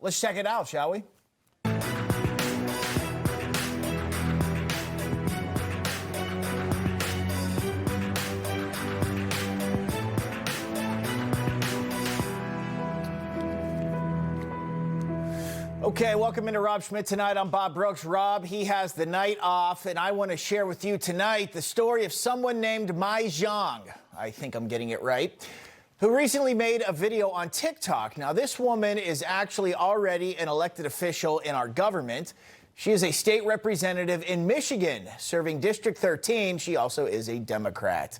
Let's check it out, shall we? Okay, welcome into Rob Schmitt Tonight. I'm Bob Brooks. Rob, he has the night off, and I want to share with you tonight the story of someone named Mai Zhang, I think I'm getting it right, who recently made a video on TikTok. Now, this woman is actually already an elected official in our government. She is a state representative in Michigan, serving District 13. She also is a Democrat.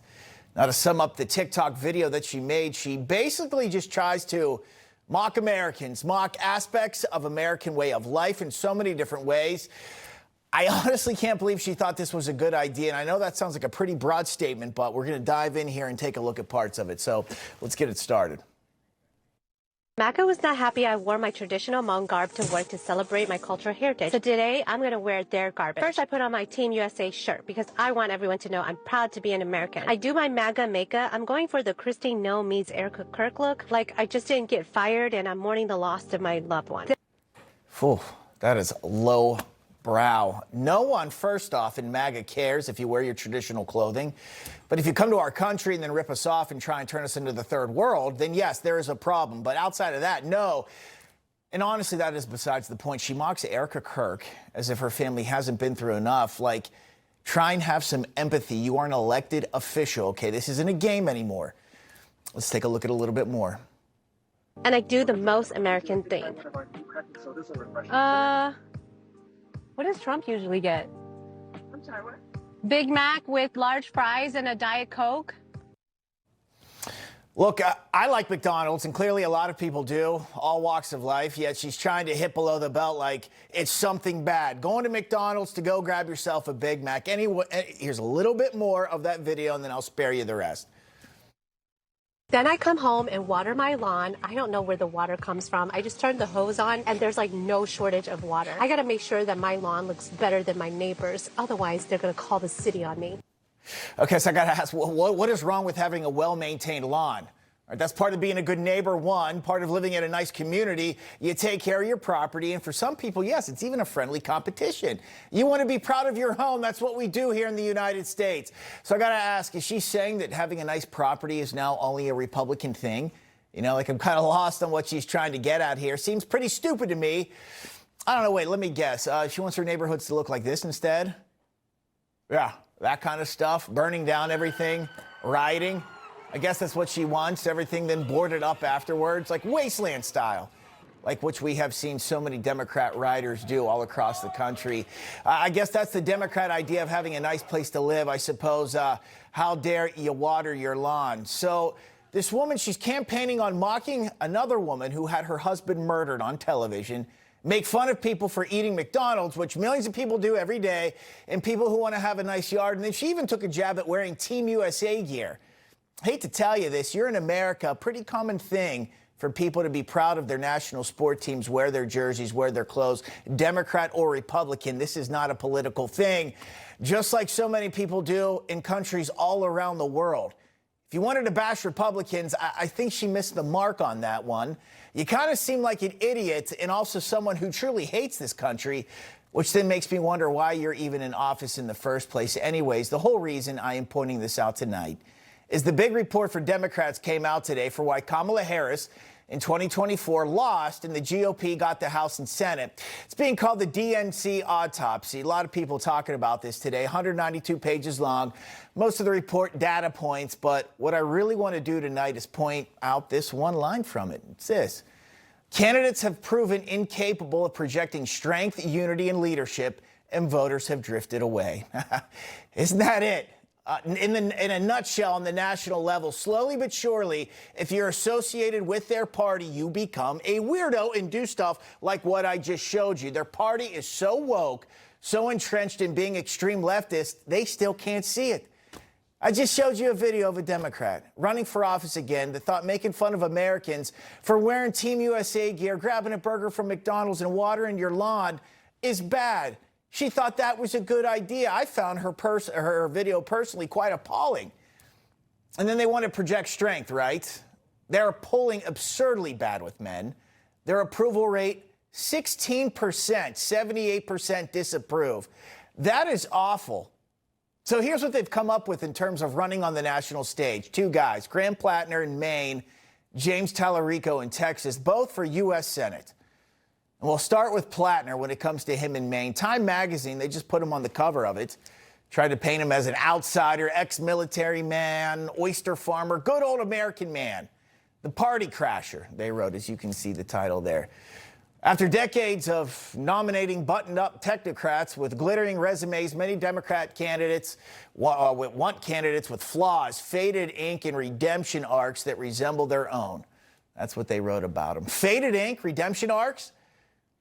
Now, to sum up the TikTok video that she made, she basically just tries to mock Americans, mock aspects of American way of life in so many different ways. I honestly can't believe she thought this was a good idea. And I know that sounds like a pretty broad statement, but we're going to dive in here and take a look at parts of it. So let's get it started. MAGA was not happy I wore my traditional Hmong garb to work to celebrate my cultural heritage. So today, I'm going to wear their garbage. First, I put on my Team USA shirt because I want everyone to know I'm proud to be an American. I do my MAGA makeup. I'm going for the Christine No meets Erica Kirk look. Like, I just didn't get fired and I'm mourning the loss of my loved one. Phew, that is low brow. No one, first off, in MAGA cares if you wear your traditional clothing. But if you come to our country and then rip us off and try and turn us into the third world, then yes, there is a problem. But outside of that, no. And honestly, that is besides the point. She mocks Erica Kirk as if her family hasn't been through enough. Like, try and have some empathy. You are an elected official, okay? This isn't a game anymore. Let's take a look at a little bit more. And I do the most American thing. What does Trump usually get? I'm sorry, what? Big Mac with large fries and a Diet Coke? Look, I like McDonald's, and clearly a lot of people do, all walks of life, yet she's trying to hit below the belt like it's something bad. Going to McDonald's to go grab yourself a Big Mac. Anyway, here's a little bit more of that video, and then I'll spare you the rest. Then I come home and water my lawn. I don't know where the water comes from. I just turned the hose on and there's like no shortage of water. I gotta make sure that my lawn looks better than my neighbors. Otherwise, they're gonna call the city on me. Okay, so I gotta ask, what is wrong with having a well-maintained lawn? All right, that's part of being a good neighbor, one. Part of living in a nice community. You take care of your property. And for some people, yes, it's even a friendly competition. You want to be proud of your home. That's what we do here in the United States. So I got to ask, is she saying that having a nice property is now only a Republican thing? You know, like, I'm kind of lost on what she's trying to get at here. Seems pretty stupid to me. I don't know. Wait, let me guess. She wants her neighborhoods to look like this instead? Yeah, that kind of stuff. Burning down everything, rioting. I guess that's what she wants, everything then boarded up afterwards, like wasteland style, like which we have seen so many Democrat riders do all across the country. I guess that's the Democrat idea of having a nice place to live, I suppose. How dare you water your lawn? So this woman, she's campaigning on mocking another woman who had her husband murdered on television, make fun of people for eating McDonald's, which millions of people do every day, and people who want to have a nice yard. And then she even took a jab at wearing Team USA gear. Hate to tell you this, you're in America, a pretty common thing for people to be proud of their national sport teams, wear their jerseys, wear their clothes, Democrat or Republican. This is not a political thing, just like so many people do in countries all around the world. If you wanted to bash Republicans, I think she missed the mark on that one. You kind of seem like an idiot and also someone who truly hates this country, which then makes me wonder why you're even in office in the first place. Anyways, the whole reason I am pointing this out tonight is the big report for Democrats came out today for why Kamala Harris in 2024 lost and the GOP got the House and Senate. It's being called the DNC autopsy. A lot of people talking about this today, 192 pages long, most of the report data points. But what I really want to do tonight is point out this one line from it. It's this: candidates have proven incapable of projecting strength, unity, and leadership, and voters have drifted away. Isn't that it? In a nutshell, on the national level, slowly but surely, if you're associated with their party, you become a weirdo and do stuff like what I just showed you. Their party is so woke, so entrenched in being extreme leftist, they still can't see it. I just showed you a video of a Democrat running for office again that thought making fun of Americans for wearing Team USA gear, grabbing a burger from McDonald's, and watering your lawn is bad. She thought that was a good idea. I found her video personally quite appalling. And then they want to project strength, right? They're polling absurdly bad with men. Their approval rate 16%, 78% disapprove. That is awful. So here's what they've come up with in terms of running on the national stage. Two guys, Graham Plattner in Maine, James Tallarico in Texas, both for U.S. Senate. And we'll start with Plattner when it comes to him in Maine. Time magazine, they just put him on the cover of it. Tried to paint him as an outsider, ex-military man, oyster farmer, good old American man. The party crasher, they wrote, as you can see the title there. After decades of nominating buttoned-up technocrats with glittering resumes, many Democrat candidates want candidates with flaws, faded ink, and redemption arcs that resemble their own. That's what they wrote about him. Faded ink, redemption arcs?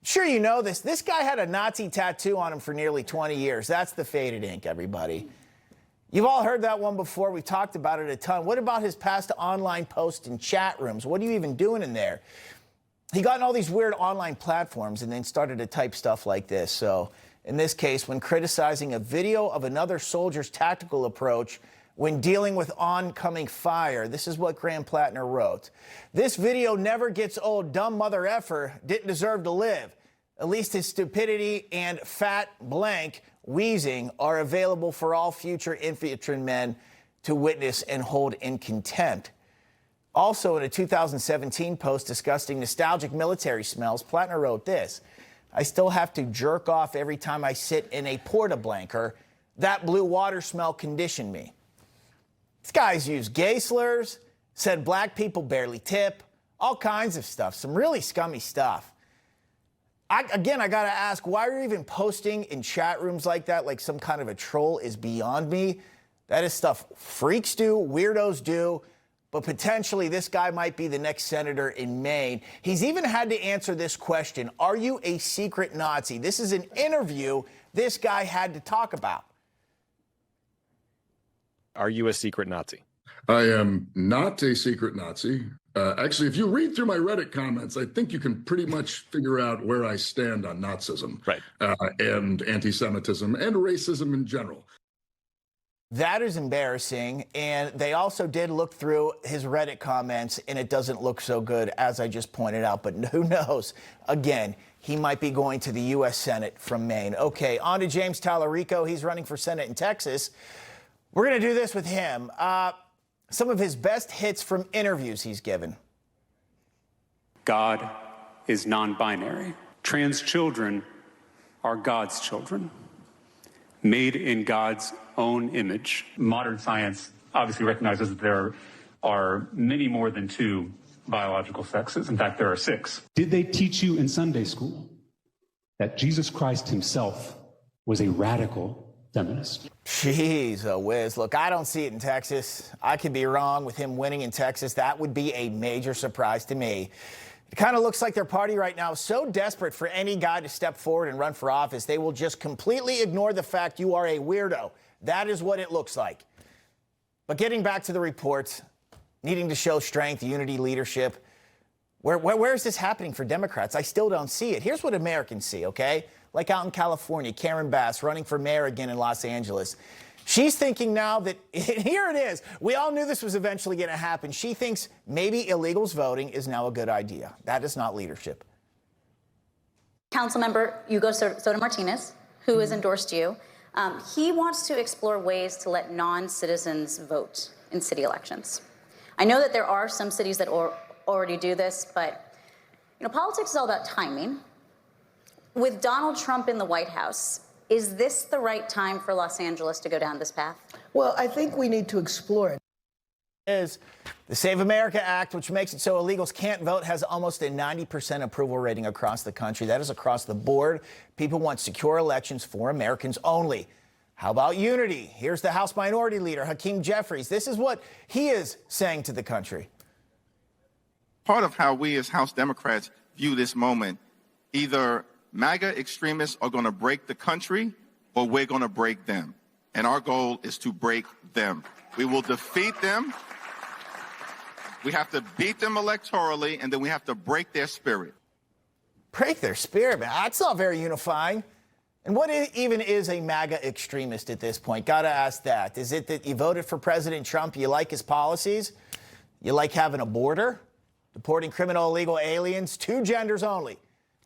Sure, you know this. This guy had a Nazi tattoo on him for nearly 20 years. That's the faded ink, everybody. You've all heard that one before. We've talked about it a ton. What about his past online posts and chat rooms? What are you even doing in there? He got in all these weird online platforms and then started to type stuff like this. So in this case, when criticizing a video of another soldier's tactical approach when dealing with oncoming fire, this is what Graham Plattner wrote. This video never gets old. Dumb mother effer didn't deserve to live. At least his stupidity and fat blank wheezing are available for all future infantrymen to witness and hold in contempt. Also, in a 2017 post discussing nostalgic military smells, Plattner wrote this: I still have to jerk off every time I sit in a porta-blanker. That blue water smell conditioned me. These guys use gay slurs, said black people barely tip, all kinds of stuff, some really scummy stuff. I got to ask, why are you even posting in chat rooms like that, like some kind of a troll, is beyond me. That is stuff freaks do, weirdos do. But potentially this guy might be the next senator in Maine. He's even had to answer this question: are you a secret Nazi? This is an interview this guy had to talk about. Are you a secret Nazi? I am not a secret Nazi. Actually, if you read through my Reddit comments, I think you can pretty much figure out where I stand on Nazism, right, and anti-Semitism and racism in general. That is embarrassing, and they also did look through his Reddit comments, and it doesn't look so good, as I just pointed out, but who knows? Again, he might be going to the U.S. Senate from Maine. Okay, on to James Tallarico. He's running for Senate in Texas. We're going to do this with him. Some of his best hits from interviews he's given. God is non-binary. Trans children are God's children, made in God's own image. Modern science obviously recognizes that there are many more than two biological sexes. In fact, there are 6. Did they teach you in Sunday school that Jesus Christ himself was a radical feminist? Jeez, whiz. Look, I don't see it in Texas. I could be wrong with him winning in Texas. That would be a major surprise to me. It kind of looks like their party right now is so desperate for any guy to step forward and run for office, they will just completely ignore the fact you are a weirdo. That is what it looks like. But getting back to the reports, needing to show strength, unity, leadership, where is this happening for Democrats? I still don't see it. Here's what Americans see, okay? Like out in California, Karen Bass running for mayor again in Los Angeles. She's thinking now that, here it is, we all knew this was eventually going to happen. She thinks maybe illegals voting is now a good idea. That is not leadership. Councilmember Hugo Soto Martinez, who has endorsed you, he wants to explore ways to let non-citizens vote in city elections. I know that there are some cities that already do this, but politics is all about timing. With Donald Trump in the White House, is this the right time for Los Angeles to go down this path? Well, I think we need to explore it. Is the Save America Act, which makes it so illegals can't vote, has almost a 90% approval rating across the country. That is across the board. People want secure elections for Americans only. How about unity? Here's the House Minority Leader, Hakeem Jeffries. This is what he is saying to the country. Part of how we as House Democrats view this moment, either MAGA extremists are going to break the country or we're going to break them. And our goal is to break them. We will defeat them. We have to beat them electorally, and then we have to break their spirit. Break their spirit, man. That's not very unifying. And what even is a MAGA extremist at this point? Got to ask that. Is it that you voted for President Trump, you like his policies, you like having a border, deporting criminal illegal aliens, 2 genders only,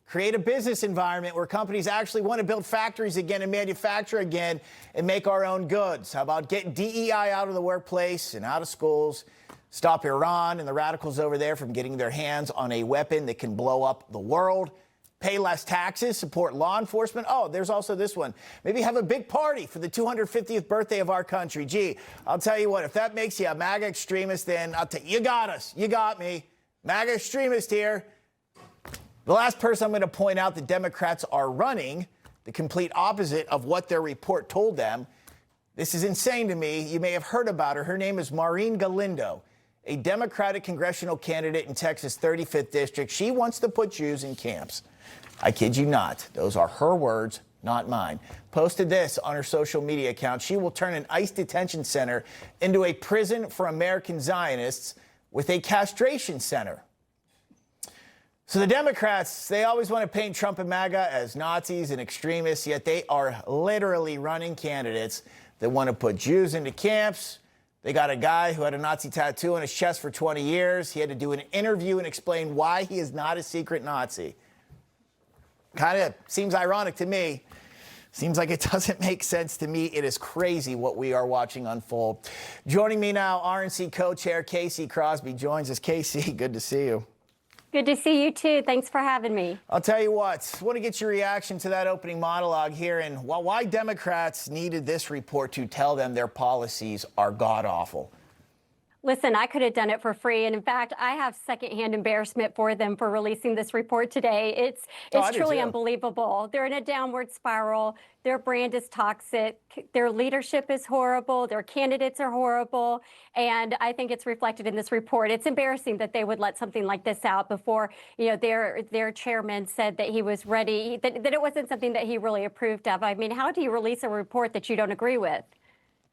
create a business environment where companies actually want to build factories again and manufacture again and make our own goods. How about getting DEI out of the workplace and out of schools? Stop Iran and the radicals over there from getting their hands on a weapon that can blow up the world. Pay less taxes, support law enforcement. Oh, there's also this one. Maybe have a big party for the 250th birthday of our country. Gee, I'll tell you what, if that makes you a MAGA extremist, then I'll tell you, you got us. You got me. MAGA extremist here. The last person I'm going to point out that Democrats are running, the complete opposite of what their report told them. This is insane to me. You may have heard about her. Her name is Maureen Galindo, a Democratic congressional candidate in Texas' 35th district. She wants to put Jews in camps. I kid you not. Those are her words, not mine. Posted this on her social media account. She will turn an ICE detention center into a prison for American Zionists with a castration center. So the Democrats, they always want to paint Trump and MAGA as Nazis and extremists, yet they are literally running candidates that want to put Jews into camps. They got a guy who had a Nazi tattoo on his chest for 20 years. He had to do an interview and explain why he is not a secret Nazi. Kind of seems ironic to me. Seems like it doesn't make sense to me. It is crazy what we are watching unfold. Joining me now, RNC co-chair KC Crosbie joins us. KC, good to see you. Good to see you too. Thanks for having me. I'll tell you what, I want to get your reaction to that opening monologue here and why Democrats needed this report to tell them their policies are god-awful. Listen, I could have done it for free. And in fact, I have secondhand embarrassment for them for releasing this report today. It's truly unbelievable. They're in a downward spiral. Their brand is toxic. Their leadership is horrible. Their candidates are horrible. And I think it's reflected in this report. It's embarrassing that they would let something like this out before, their chairman said that he was ready, that it wasn't something that he really approved of. I mean, how do you release a report that you don't agree with?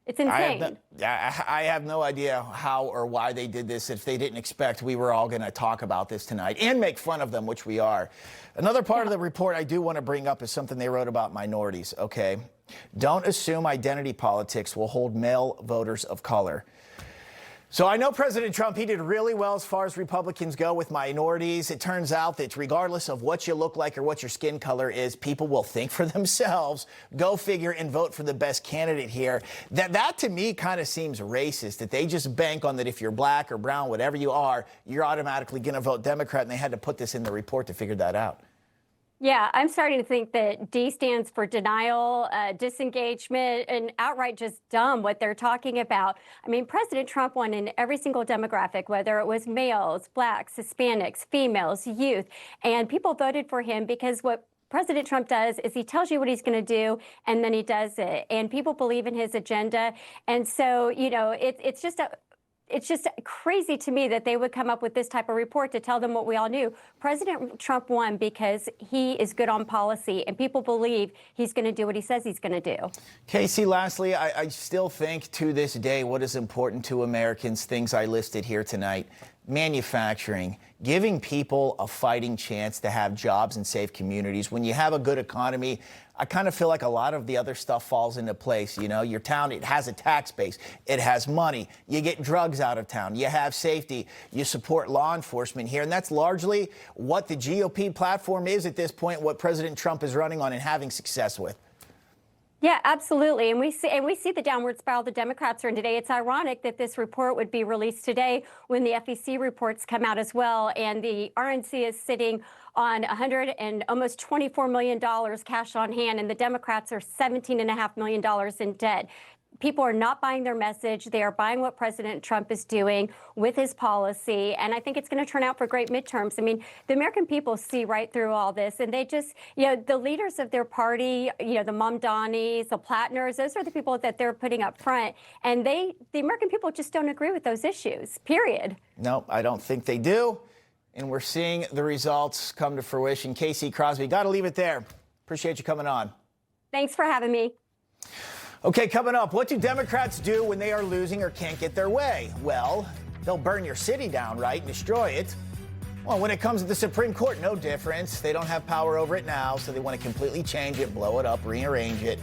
It's insane. I have no idea how or why they did this if they didn't expect we were all going to talk about this tonight and make fun of them, which we are. Another part of the report I do want to bring up is something they wrote about minorities, okay? Don't assume identity politics will hold male voters of color. So I know President Trump, he did really well as far as Republicans go with minorities. It turns out that regardless of what you look like or what your skin color is, people will think for themselves, go figure, and vote for the best candidate here. That to me kind of seems racist, that they just bank on that if you're black or brown, whatever you are, you're automatically going to vote Democrat, and they had to put this in the report to figure that out. Yeah, I'm starting to think that D stands for denial, disengagement, and outright just dumb what they're talking about. I mean, President Trump won in every single demographic, whether it was males, blacks, Hispanics, females, youth, and people voted for him because what President Trump does is he tells you what he's going to do, and then he does it. And people believe in his agenda. And so, it's just crazy to me that they would come up with this type of report to tell them what we all knew. President Trump won because he is good on policy, and people believe he's going to do what he says he's going to do. Casey, lastly, I still think to this day what is important to Americans, things I listed here tonight, manufacturing, giving people a fighting chance to have jobs and safe communities. When you have a good economy, I kind of feel like a lot of the other stuff falls into place. Your town, it has a tax base. It has money. You get drugs out of town. You have safety. You support law enforcement here. And that's largely what the GOP platform is at this point, what President Trump is running on and having success with. Yeah, absolutely. And we see the downward spiral the Democrats are in today. It's ironic that this report would be released today when the FEC reports come out as well. And the RNC is sitting on $100 and almost $24 million cash on hand, and the Democrats are $17.5 million in debt. People are not buying their message. They are buying what President Trump is doing with his policy. And I think it's going to turn out for great midterms. I mean, the American people see right through all this. And they just, the leaders of their party, the Mamdanis, the Plattners, those are the people that they're putting up front. And the American people just don't agree with those issues, period. No, I don't think they do. And we're seeing the results come to fruition. KC Crosbie, got to leave it there. Appreciate you coming on. Thanks for having me. Okay, coming up, what do Democrats do when they are losing or can't get their way? Well, they'll burn your city down, right, and destroy it. Well, when it comes to the Supreme Court, no difference. They don't have power over it now, so they want to completely change it, blow it up, rearrange it.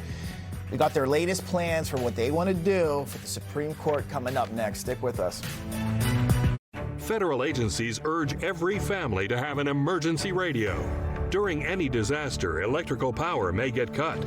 We got their latest plans for what they want to do for the Supreme Court coming up next. Stick with us. Federal agencies urge every family to have an emergency radio. During any disaster, electrical power may get cut.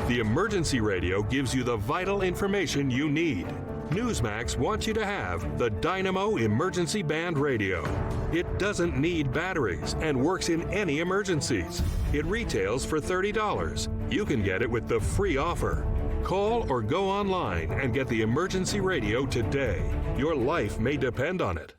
The emergency radio gives you the vital information you need. Newsmax wants you to have the Dynamo Emergency Band Radio. It doesn't need batteries and works in any emergencies. It retails for $30. You can get it with the free offer. Call or go online and get the emergency radio today. Your life may depend on it.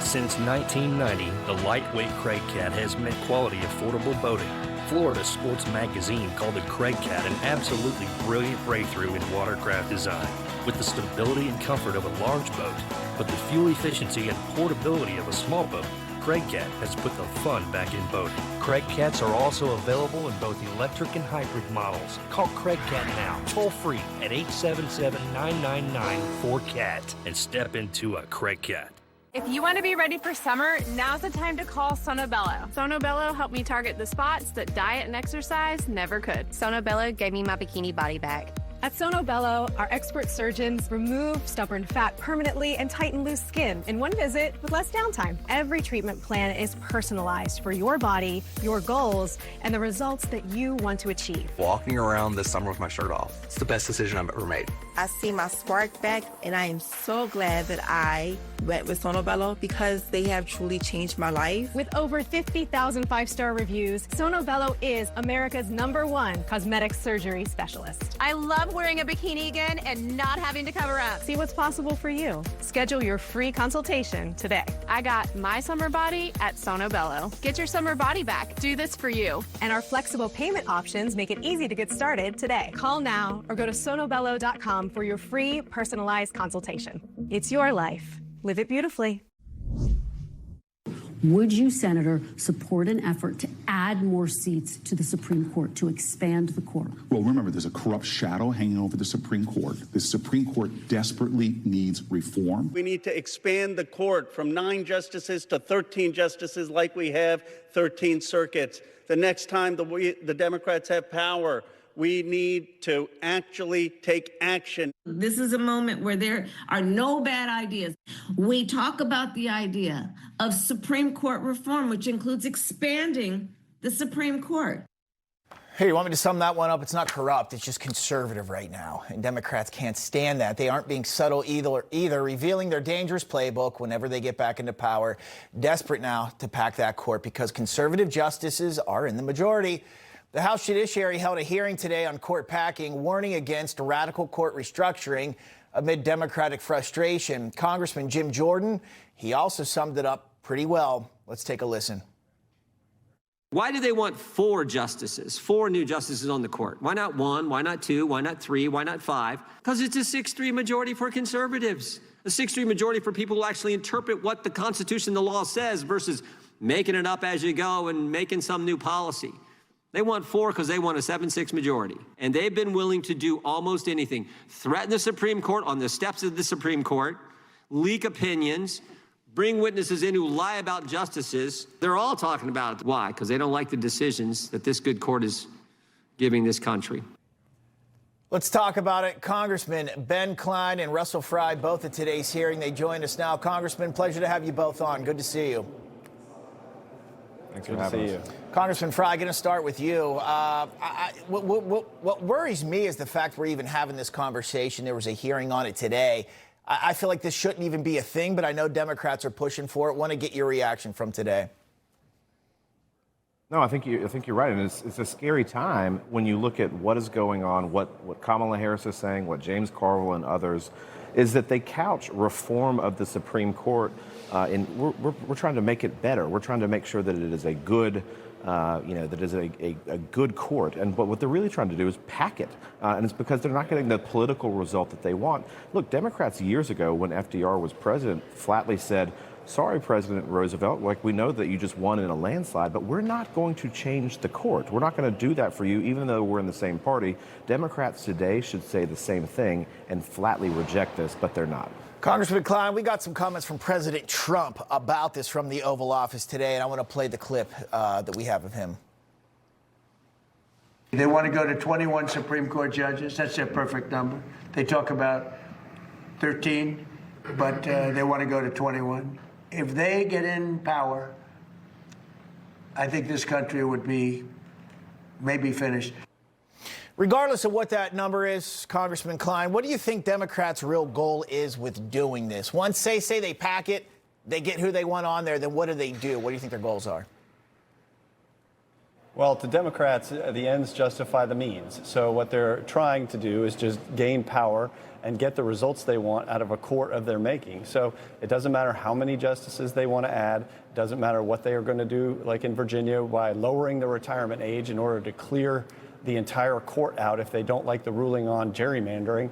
Since 1990, the lightweight Craig Cat has meant quality, affordable boating. Florida Sports Magazine called the Craig Cat an absolutely brilliant breakthrough in watercraft design. With the stability and comfort of a large boat, but the fuel efficiency and portability of a small boat, Craig Cat has put the fun back in boating. Craig Cats are also available in both electric and hybrid models. Call Craig Cat now, toll free at 877-999-4CAT and step into a Craig Cat. If you want to be ready for summer, now's the time to call Sono Bello. Sono Bello helped me target the spots that diet and exercise never could. Sono Bello gave me my bikini body back. At Sono Bello, our expert surgeons remove stubborn fat permanently and tighten loose skin in one visit with less downtime. Every treatment plan is personalized for your body, your goals, and the results that you want to achieve. Walking around this summer with my shirt off, it's the best decision I've ever made. I see my spark back, and I am so glad that I went with Sono Bello because they have truly changed my life. With over 50,000 five-star reviews, Sono Bello is America's #1 cosmetic surgery specialist. I love wearing a bikini again and not having to cover up. See what's possible for you. Schedule your free consultation today. I got my summer body at Sono Bello. Get your summer body back. Do this for you. And our flexible payment options make it easy to get started today. Call now or go to sonobello.com for your free personalized consultation. It's your life. Live it beautifully. Would you, Senator, support an effort to add more seats to the Supreme Court, to expand the court? Well, remember, there's a corrupt shadow hanging over the Supreme Court. The Supreme Court desperately needs reform. We need to expand the court from 9 justices to 13 justices like we have 13 circuits. The next time the Democrats have power, we need to actually take action. This is a moment where there are no bad ideas. We talk about the idea of Supreme Court reform, which includes expanding the Supreme Court. Hey, you want me to sum that one up? It's not corrupt. It's just conservative right now. And Democrats can't stand that. They aren't being subtle either, revealing their dangerous playbook whenever they get back into power. Desperate now to pack that court because conservative justices are in the majority. The House Judiciary held a hearing today on court packing, warning against radical court restructuring amid Democratic frustration. Congressman Jim Jordan, he also summed it up pretty well. Let's take a listen. Why do they want 4 justices, 4 new justices on the court? Why not 1? Why not 2? Why not 3? Why not 5? Because it's a 6-3 majority for conservatives. A 6-3 majority for people who actually interpret what the Constitution and the law says versus making it up as you go and making some new policy. They want 4 because they want a 7-6 majority. And they've been willing to do almost anything. Threaten the Supreme Court on the steps of the Supreme Court, leak opinions, bring witnesses in who lie about justices. They're all talking about it. Why? Because they don't like the decisions that this good court is giving this country. Let's talk about it. Congressman Ben Cline and Russell Fry, both at today's hearing. They join us now. Congressman, pleasure to have you both on. Good to see you. Thanks for having us. Congressman Fry, going to start with you. What worries me is the fact we're even having this conversation. There was a hearing on it today. I feel like this shouldn't even be a thing, but I know Democrats are pushing for it. Want to get your reaction from today. No, I think you're right, and it's a scary time when you look at what is going on, what Kamala Harris is saying, what James Carville and others, is that they couch reform of the Supreme Court in we're trying to make it better. We're trying to make sure that it is a good, that is a good court. But what they're really trying to do is pack it, and it's because they're not getting the political result that they want. Look, Democrats years ago, when FDR was president, flatly said, "Sorry, President Roosevelt, like we know that you just won in a landslide, but we're not going to change the court. We're not going to do that for you, even though we're in the same party." Democrats today should say the same thing and flatly reject this, but they're not. Congressman Cline, we got some comments from President Trump about this from the Oval Office today, and I want to play the clip that we have of him. They want to go to 21 Supreme Court judges. That's their perfect number. They talk about 13, but they want to go to 21. If they get in power, I think this country would be maybe finished. Regardless of what that number is, Congressman Cline, what do you think Democrats' real goal is with doing this? Once say they pack it, they get who they want on there, then what do they do? What do you think their goals are? Well, to Democrats, the ends justify the means. So what they're trying to do is just gain power and get the results they want out of a court of their making. So it doesn't matter how many justices they want to add. It doesn't matter what they are going to do, like in Virginia, by lowering the retirement age in order to clear the entire court out if they don't like the ruling on gerrymandering.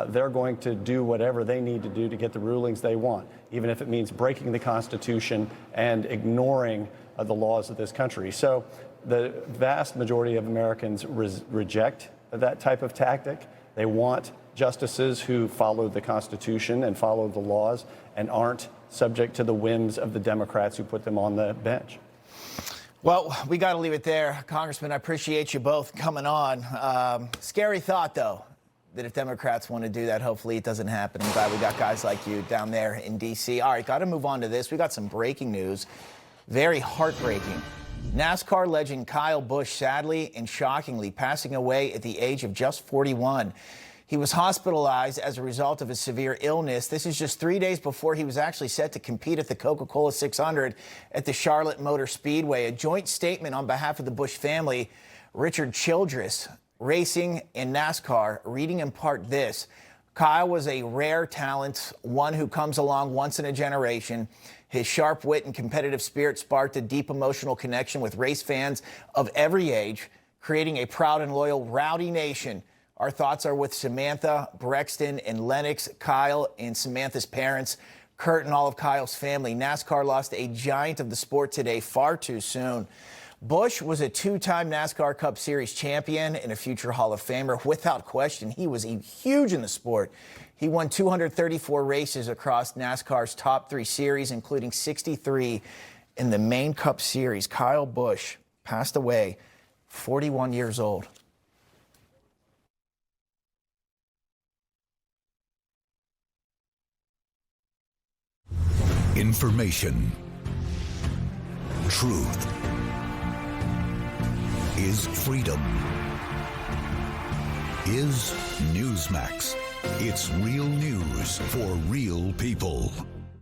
They're going to do whatever they need to do to get the rulings they want, even if it means breaking the Constitution and ignoring the laws of this country. So the vast majority of Americans reject that type of tactic. They want justices who follow the Constitution and follow the laws and aren't subject to the whims of the Democrats who put them on the bench. Well, we got to leave it there. Congressman, I appreciate you both coming on. Scary thought, though, that if Democrats want to do that, hopefully it doesn't happen. I'm glad we got guys like you down there in D.C. All right, got to move on to this. We got some breaking news. Very heartbreaking. NASCAR legend Kyle Busch sadly and shockingly passing away at the age of just 41. He was hospitalized as a result of a severe illness. This is just 3 days before he was actually set to compete at the Coca-Cola 600 at the Charlotte Motor Speedway. A joint statement on behalf of the Busch family, Richard Childress, Racing and NASCAR, reading in part this: Kyle was a rare talent, one who comes along once in a generation. His sharp wit and competitive spirit sparked a deep emotional connection with race fans of every age, creating a proud and loyal Rowdy Nation. Our thoughts are with Samantha, Brexton, and Lennox, Kyle, and Samantha's parents, Kurt, and all of Kyle's family. NASCAR lost a giant of the sport today far too soon. Busch was a two-time NASCAR Cup Series champion and a future Hall of Famer. Without question, he was huge in the sport. He won 234 races across NASCAR's top 3 series, including 63 in the Maine Cup Series. Kyle Busch passed away, 41 years old. Information, truth is freedom, is Newsmax. It's real news for real people.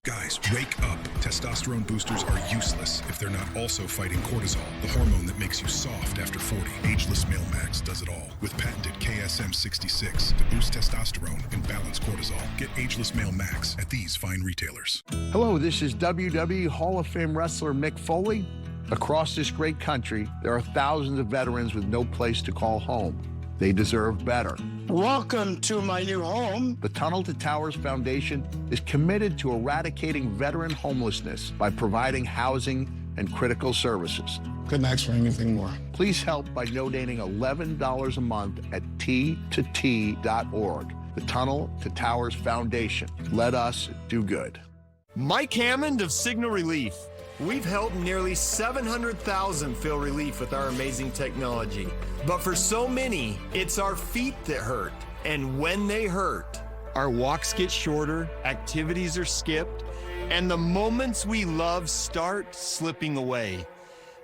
Guys, wake up. Testosterone boosters are useless if they're not also fighting cortisol, the hormone that makes you soft after 40. Ageless Male Max does it all with patented KSM66 to boost testosterone and balance cortisol. Get Ageless Male Max at these fine retailers. Hello, this is WWE Hall of Fame wrestler Mick Foley. Across this great country, there are thousands of veterans with no place to call home. They deserve better. Welcome to my new home. The Tunnel to Towers Foundation is committed to eradicating veteran homelessness by providing housing and critical services. Couldn't ask for anything more. Please help by donating $11 a month at T2T.org. The Tunnel to Towers Foundation. Let us do good. Mike Hammond of Signal Relief. We've helped nearly 700,000 feel relief with our amazing technology. But for so many, it's our feet that hurt. And when they hurt, our walks get shorter, activities are skipped, and the moments we love start slipping away.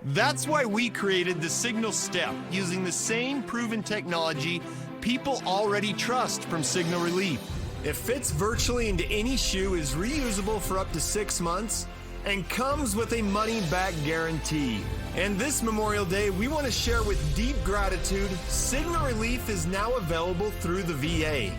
That's why we created the Signal Step, using the same proven technology people already trust from Signal Relief. It fits virtually into any shoe, is reusable for up to 6 months, and comes with a money-back guarantee. And this Memorial Day, we want to share with deep gratitude, Signal Relief is now available through the VA.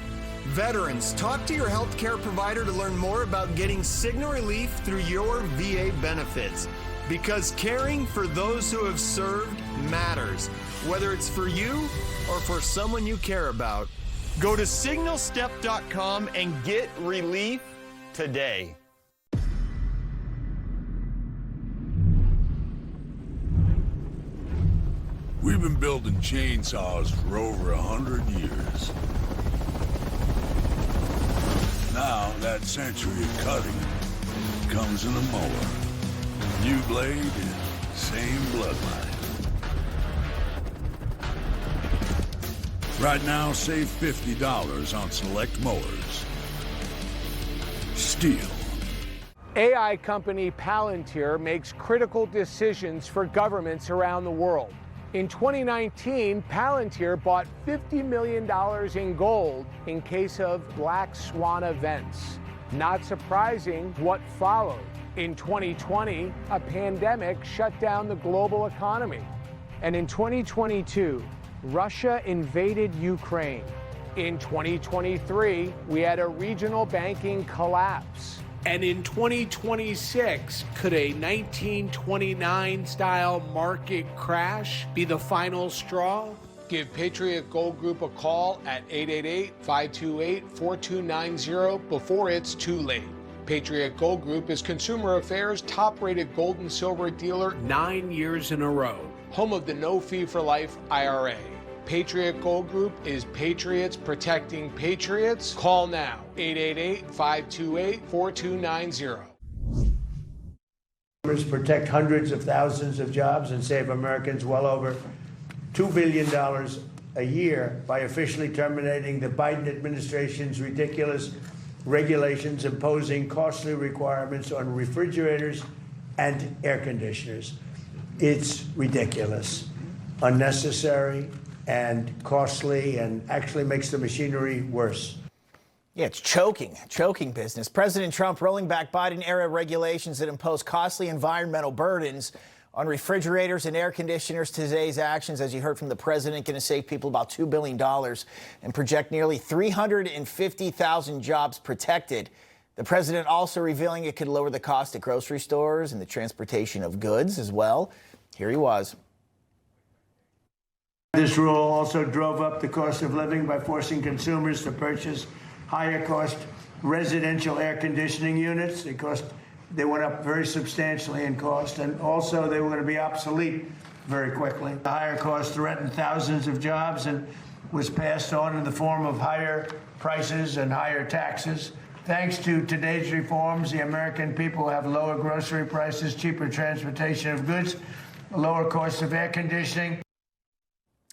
Veterans, talk to your healthcare provider to learn more about getting Signal Relief through your VA benefits. Because caring for those who have served matters, whether it's for you or for someone you care about. Go to signalstep.com and get relief today. We've been building chainsaws for over 100 years. Now that century of cutting comes in a mower. New blade, same bloodline. Right now, save $50 on select mowers. Steel. AI company Palantir makes critical decisions for governments around the world. In 2019, Palantir bought $50 million in gold in case of black swan events. Not surprising what followed. In 2020, a pandemic shut down the global economy. And in 2022, Russia invaded Ukraine. In 2023, we had a regional banking collapse. And in 2026, could a 1929-style market crash be the final straw? Give Patriot Gold Group a call at 888-528-4290 before it's too late. Patriot Gold Group is Consumer Affairs' top-rated gold and silver dealer 9 years in a row, home of the No Fee for Life IRA. Patriot Gold Group is patriots protecting patriots. Call now, 888-528-4290. Protect hundreds of thousands of jobs and save Americans well over $2 billion a year by officially terminating the Biden administration's ridiculous regulations imposing costly requirements on refrigerators and air conditioners. It's ridiculous, unnecessary, and costly, and actually makes the machinery worse. Yeah, it's choking business. President Trump rolling back Biden-era regulations that impose costly environmental burdens on refrigerators and air conditioners. Today's actions, as you heard from the president, going to save people about $2 billion and project nearly 350,000 jobs protected. The president also revealing it could lower the cost at grocery stores and the transportation of goods as well. Here he was. This rule also drove up the cost of living by forcing consumers to purchase higher cost residential air conditioning units. They went up very substantially in cost, and also they were going to be obsolete very quickly. The higher cost threatened thousands of jobs and was passed on in the form of higher prices and higher taxes. Thanks to today's reforms, the American people have lower grocery prices, cheaper transportation of goods, lower cost of air conditioning.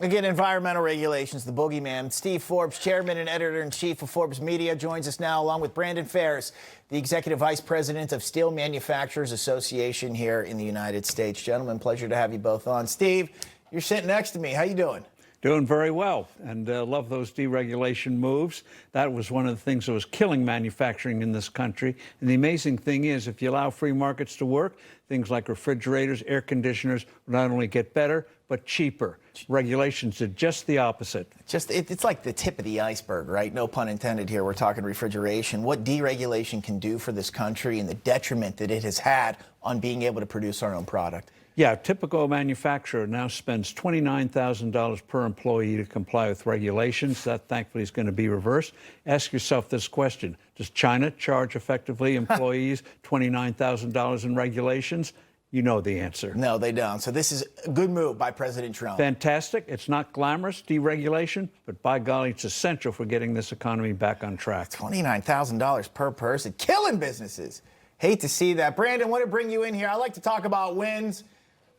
Again, environmental regulations, the boogeyman. Steve Forbes, chairman and editor-in-chief of Forbes Media, joins us now, along with Brandon Farris, the executive vice president of Steel Manufacturers Association here in the United States. Gentlemen, pleasure to have you both on. Steve, you're sitting next to me. How you doing? Doing very well, and love those deregulation moves. That was one of the things that was killing manufacturing in this country. And the amazing thing is, if you allow free markets to work, things like refrigerators, air conditioners will not only get better, but cheaper. Regulations did just the opposite. It's like the tip of the iceberg, right? No pun intended here. We're talking refrigeration. What deregulation can do for this country and the detriment that it has had on being able to produce our own product. Yeah, a typical manufacturer now spends $29,000 per employee to comply with regulations. That, thankfully, is going to be reversed. Ask yourself this question. Does China charge effectively employees $29,000 in regulations? You know the answer. No, they don't. So this is a good move by President Trump. Fantastic. It's not glamorous, deregulation, but by golly, it's essential for getting this economy back on track. $29,000 per person, killing businesses. Hate to see that. Brandon, I want to bring you in here. I like to talk about wins.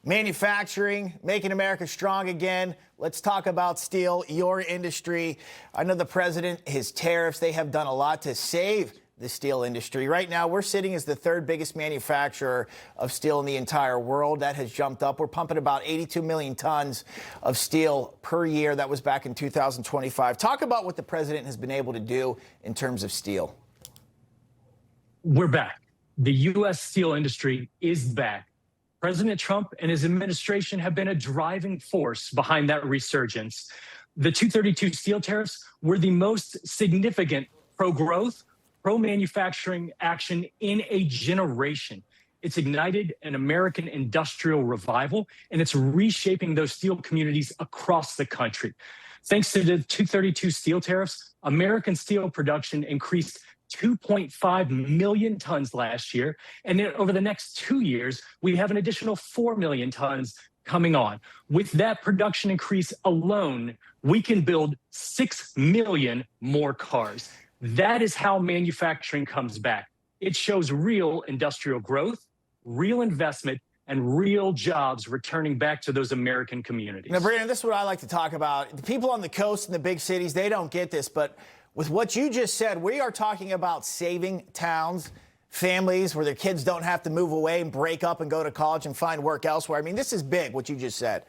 Manufacturing, making America strong again. Let's talk about steel, your industry. I know the president, his tariffs, they have done a lot to save the steel industry. Right now, we're sitting as the third biggest manufacturer of steel in the entire world. That has jumped up. We're pumping about 82 million tons of steel per year. That was back in 2025. Talk about what the president has been able to do in terms of steel. We're back. The U.S. steel industry is back. President Trump and his administration have been a driving force behind that resurgence. The 232 steel tariffs were the most significant pro-growth, pro-manufacturing action in a generation. It's ignited an American industrial revival, and it's reshaping those steel communities across the country. Thanks to the 232 steel tariffs, American steel production increased 2.5 million tons last year. And then over the next 2 years, we have an additional 4 million tons coming on. With that production increase alone, we can build 6 million more cars. That is how manufacturing comes back. It shows real industrial growth, real investment, and real jobs returning back to those American communities. Now, Brandon, this is what I like to talk about. The people on the coast and the big cities, they don't get this, but with what you just said, we are talking about saving towns, families where their kids don't have to move away and break up and go to college and find work elsewhere. I mean, this is big, what you just said.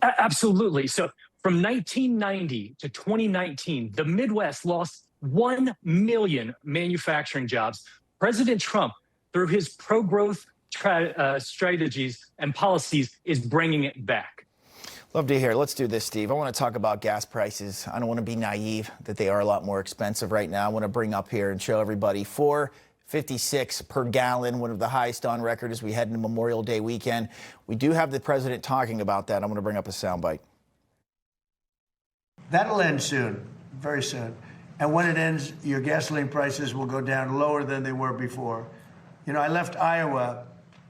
Absolutely. So from 1990 to 2019, the Midwest lost 1 million manufacturing jobs. President Trump, through his pro-growth strategies and policies, is bringing it back. Love to hear. Let's do this, Steve. I want to talk about gas prices. I don't want to be naive that they are a lot more expensive right now. I want to bring up here and show everybody $4.56 per gallon, one of the highest on record as we head into Memorial Day weekend. We do have the president talking about that. I'm going to bring up a soundbite. That'll end soon, very soon. And when it ends, your gasoline prices will go down lower than they were before. You know, I left Iowa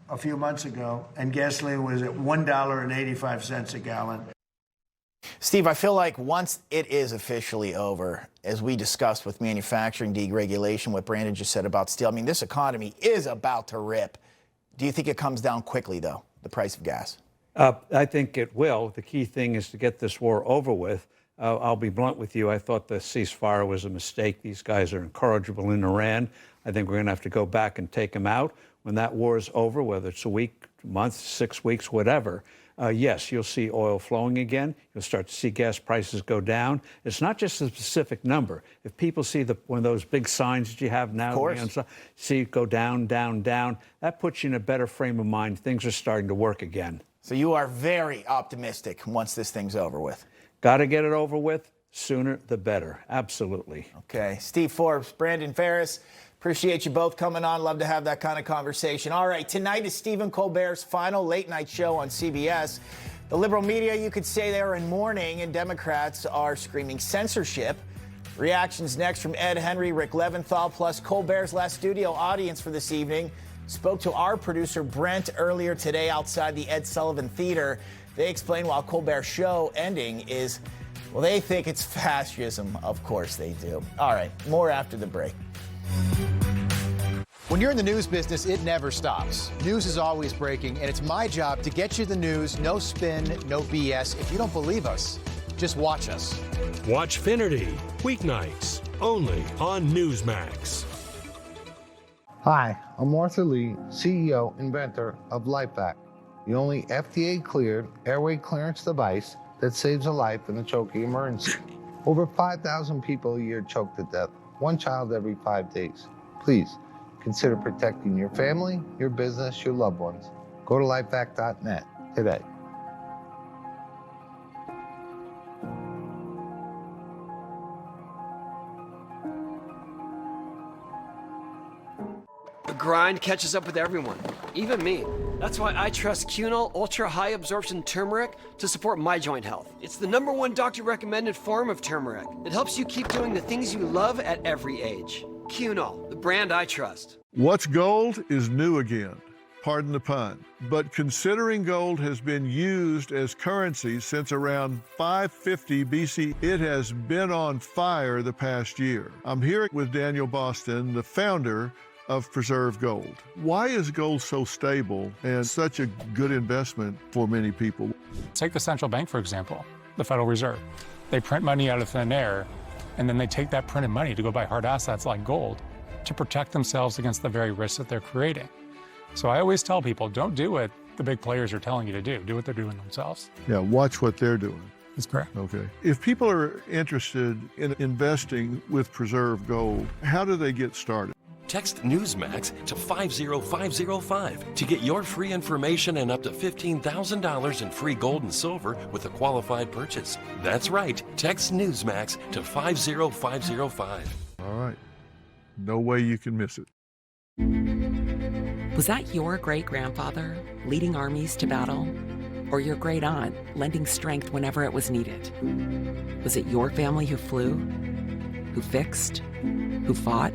a few months ago, and gasoline was at $1.85 a gallon. Steve, I feel like once it is officially over, as we discussed with manufacturing deregulation, what Brandon just said about steel, I mean, this economy is about to rip. Do you think it comes down quickly, though, the price of gas? I think it will. The key thing is to get this war over with. I'll be blunt with you. I thought the ceasefire was a mistake. These guys are incorrigible in Iran. I think we're going to have to go back and take them out. When that war is over, whether it's a week, month, 6 weeks, whatever, yes, you'll see oil flowing again. You'll start to see gas prices go down. It's not just a specific number. If people see one of those big signs that you have now, see it go down, down, down, that puts you in a better frame of mind. Things are starting to work again. So you are very optimistic once this thing's over with. Got to get it over with. Sooner the better. Absolutely. Okay. Steve Forbes, Brandon Farris. Appreciate you both coming on. Love to have that kind of conversation. All right, tonight is Stephen Colbert's final late-night show on CBS. The liberal media, you could say they're in mourning, and Democrats are screaming censorship. Reactions next from Ed Henry, Rick Leventhal, plus Colbert's last studio audience for this evening. Spoke to our producer Brent earlier today outside the Ed Sullivan Theater. They explain why Colbert's show ending is, well, they think it's fascism. Of course they do. All right, more after the break. When you're in the news business, it never stops. News is always breaking, and it's my job to get you the news, no spin, no BS. If you don't believe us, just watch us. Watch Finity, weeknights, only on Newsmax. Hi, I'm Arthur Lee, CEO, inventor of LifeVac, the only FDA-cleared airway clearance device that saves a life in a choking emergency. Over 5,000 people a year choke to death, one child every 5 days. Please consider protecting your family, your business, your loved ones. Go to lifevac.net today. The grind catches up with everyone, even me. That's why I trust Cunol Ultra High Absorption Turmeric to support my joint health. It's the #1 doctor-recommended form of turmeric that helps you keep doing the things you love at every age. Cunol, the brand I trust. What's gold is new again. Pardon the pun. But considering gold has been used as currency since around 550 BC, it has been on fire the past year. I'm here with Daniel Boston, the founder of Preserve Gold. Why is gold so stable and such a good investment for many people? Take the central bank, for example, the Federal Reserve. They print money out of thin air, and then they take that printed money to go buy hard assets like gold to protect themselves against the very risks that they're creating. So I always tell people, don't do what the big players are telling you to do. Do what they're doing themselves. Yeah, watch what they're doing. That's correct. Okay. If people are interested in investing with Preserve Gold, how do they get started? Text Newsmax to 50505 to get your free information and up to $15,000 in free gold and silver with a qualified purchase. That's right. Text Newsmax to 50505. All right. No way you can miss it. Was that your great-grandfather leading armies to battle? Or your great-aunt lending strength whenever it was needed? Was it your family who flew? Who fixed? Who fought?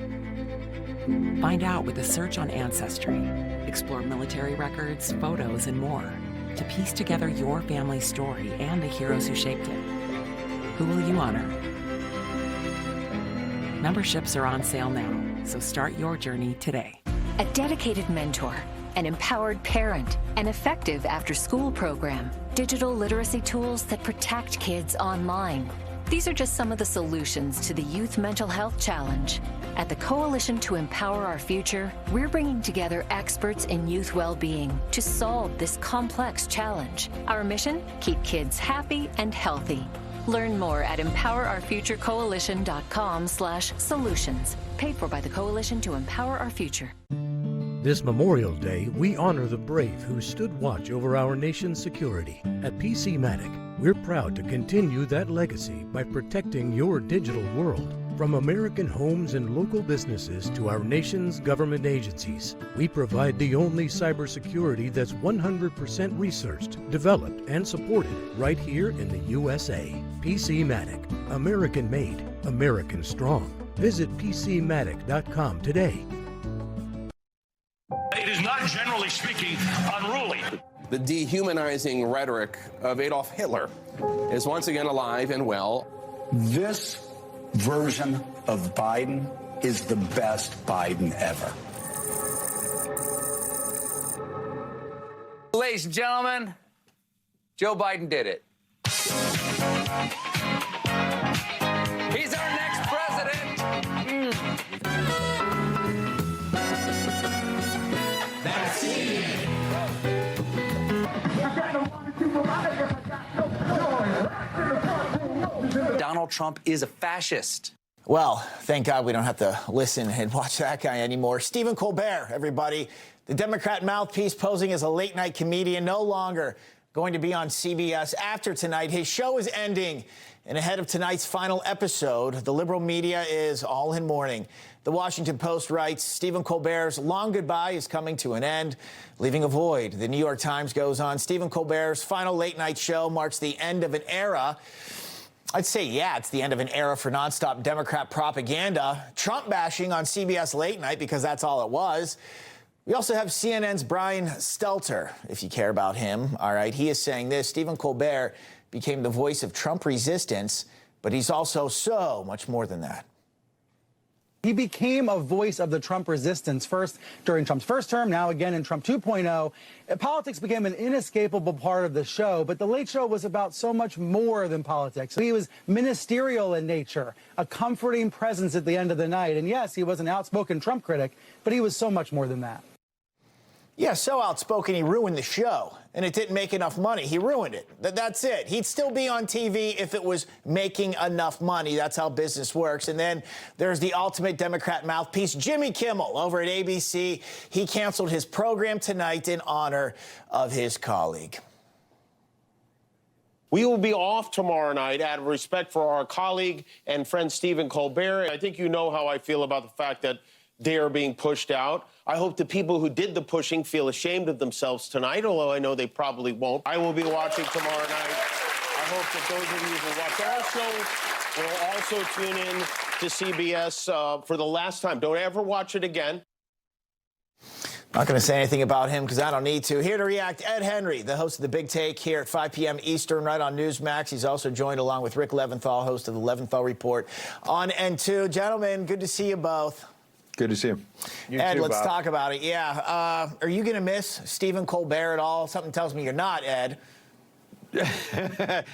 Find out with a search on Ancestry. Explore military records, photos, and more to piece together your family's story and the heroes who shaped it. Who will you honor? Memberships are on sale now, so start your journey today. A dedicated mentor, an empowered parent, an effective after-school program, digital literacy tools that protect kids online. These are just some of the solutions to the Youth Mental Health Challenge. At the Coalition to Empower Our Future, we're bringing together experts in youth well-being to solve this complex challenge. Our mission? Keep kids happy and healthy. Learn more at empowerourfuturecoalition.com/solutions. Paid for by the Coalition to Empower Our Future. This Memorial Day, we honor the brave who stood watch over our nation's security. At PC-Matic, we're proud to continue that legacy by protecting your digital world. From American homes and local businesses to our nation's government agencies, we provide the only cybersecurity that's 100% researched, developed, and supported right here in the USA. PC-Matic, American made, American strong. Visit PCMatic.com today. It is not, generally speaking, unruly. The dehumanizing rhetoric of Adolf Hitler is once again alive and well. This version of Biden is the best Biden ever. Ladies and gentlemen, Joe Biden did it. He's our next president. That's it. Donald Trump is a fascist. Well, thank God we don't have to listen and watch that guy anymore. Stephen Colbert, everybody. The Democrat mouthpiece posing as a late-night comedian, no longer going to be on CBS after tonight. His show is ending. And ahead of tonight's final episode, the liberal media is all in mourning. The Washington Post writes, Stephen Colbert's long goodbye is coming to an end, leaving a void. The New York Times goes on, Stephen Colbert's final late-night show marks the end of an era. I'd say, yeah, it's the end of an era for nonstop Democrat propaganda. Trump bashing on CBS Late Night, because that's all it was. We also have CNN's Brian Stelter, if you care about him. All right, he is saying this. Stephen Colbert became the voice of Trump resistance, but he's also so much more than that. He became a voice of the Trump resistance, first during Trump's first term, now again in Trump 2.0. Politics became an inescapable part of the show, but The Late Show was about so much more than politics. He was ministerial in nature, a comforting presence at the end of the night. And yes, he was an outspoken Trump critic, but he was so much more than that. Yeah, so outspoken, he ruined the show, and it didn't make enough money. He ruined it. That's it. He'd still be on TV if it was making enough money. That's how business works. And then there's the ultimate Democrat mouthpiece, Jimmy Kimmel, over at ABC. He canceled his program tonight in honor of his colleague. We will be off tomorrow night out of respect for our colleague and friend Stephen Colbert. I think you know how I feel about the fact that they are being pushed out. I hope the people who did the pushing feel ashamed of themselves tonight, although I know they probably won't. I will be watching tomorrow night. I hope that those of you who watch our show will also tune in to CBS for the last time. Don't ever watch it again. Not going to say anything about him because I don't need to. Here to react, Ed Henry, the host of The Big Take here at 5 p.m. Eastern, right on Newsmax. He's also joined along with Rick Leventhal, host of the Leventhal Report on N2. Gentlemen, good to see you both. Good to see him. Ed, let's talk about it. Yeah. Are you going to miss Stephen Colbert at all? Something tells me you're not, Ed.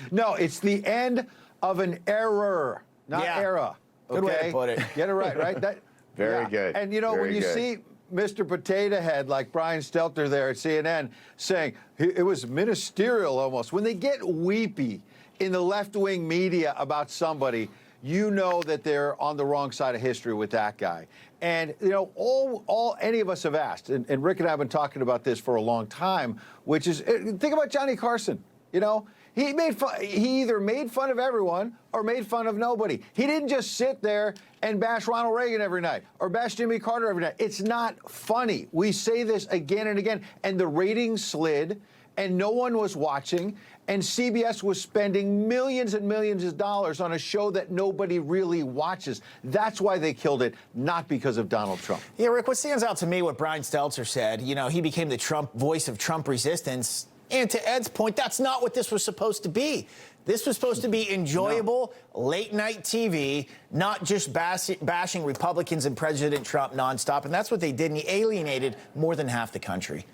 No, it's the end of an error, not era. Good way to put it. Get it right? Very good. And, you know, when you see Mr. Potato Head like Brian Stelter there at CNN saying it was ministerial almost, when they get weepy in the left-wing media about somebody, you know that they're on the wrong side of history with that guy. And, you know, all any of us have asked, and Rick and I have been talking about this for a long time, which is, think about Johnny Carson, you know? He either made fun of everyone or made fun of nobody. He didn't just sit there and bash Ronald Reagan every night or bash Jimmy Carter every night. It's not funny. We say this again and again, and the ratings slid, and no one was watching, and CBS was spending millions and millions of dollars on a show that nobody really watches. That's why they killed it, not because of Donald Trump. Yeah, Rick, what stands out to me, what Brian Stelter said, you know, he became the voice of Trump resistance. And to Ed's point, that's not what this was supposed to be. This was supposed to be enjoyable late-night TV, not just bashing Republicans and President Trump nonstop. And that's what they did, and he alienated more than half the country.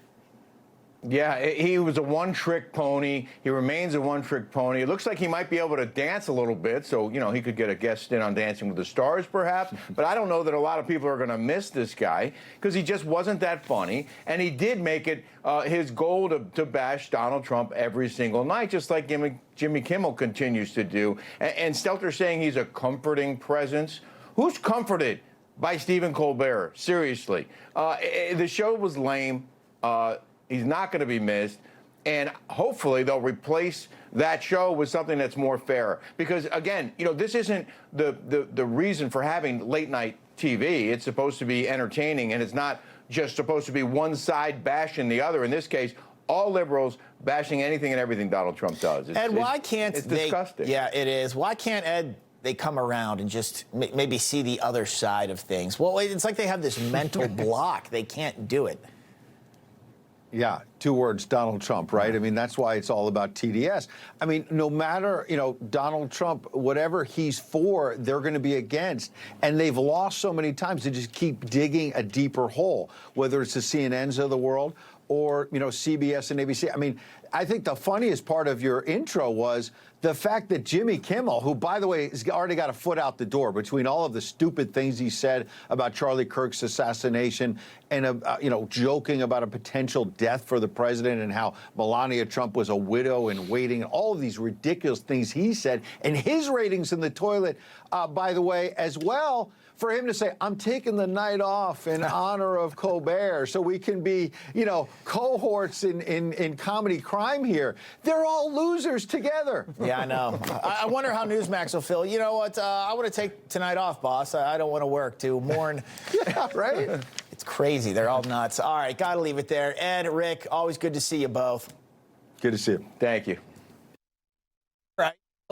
Yeah, he was a one-trick pony. He remains a one-trick pony. It looks like he might be able to dance a little bit, so, you know, he could get a guest in on Dancing with the Stars, perhaps. But I don't know that a lot of people are going to miss this guy because he just wasn't that funny. And he did make it his goal to bash Donald Trump every single night, just like Jimmy Kimmel continues to do. And Stelter saying he's a comforting presence. Who's comforted by Stephen Colbert? Seriously. The show was lame. He's not going to be missed. And hopefully they'll replace that show with something that's more fair. Because, again, you know, this isn't the reason for having late night TV. It's supposed to be entertaining, and it's not just supposed to be one side bashing the other. In this case, all liberals bashing anything and everything Donald Trump does. And why can't it's they? Disgusting. Yeah, it is. Why can't they come around and just maybe see the other side of things? Well, it's like they have this mental block. They can't do it. Yeah, 2 words, Donald Trump, right? I mean, that's why it's all about TDS. I mean, no matter, you know, Donald Trump, whatever he's for, they're going to be against. And they've lost so many times. They just keep digging a deeper hole, whether it's the CNNs of the world or, you know, CBS and ABC. I mean, I think the funniest part of your intro was the fact that Jimmy Kimmel, who, by the way, has already got a foot out the door between all of the stupid things he said about Charlie Kirk's assassination and, you know, joking about a potential death for the president and how Melania Trump was a widow in waiting, and all of these ridiculous things he said, and his ratings in the toilet, by the way, as well. For him to say, I'm taking the night off in honor of Colbert so we can be, you know, cohorts in comedy crime here. They're all losers together. Yeah, I know. I wonder how Newsmax will feel. You know what? I want to take tonight off, boss. I don't want to work to mourn. Yeah, right? It's crazy. They're all nuts. All right, got to leave it there. Ed, Rick, always good to see you both. Good to see you. Thank you.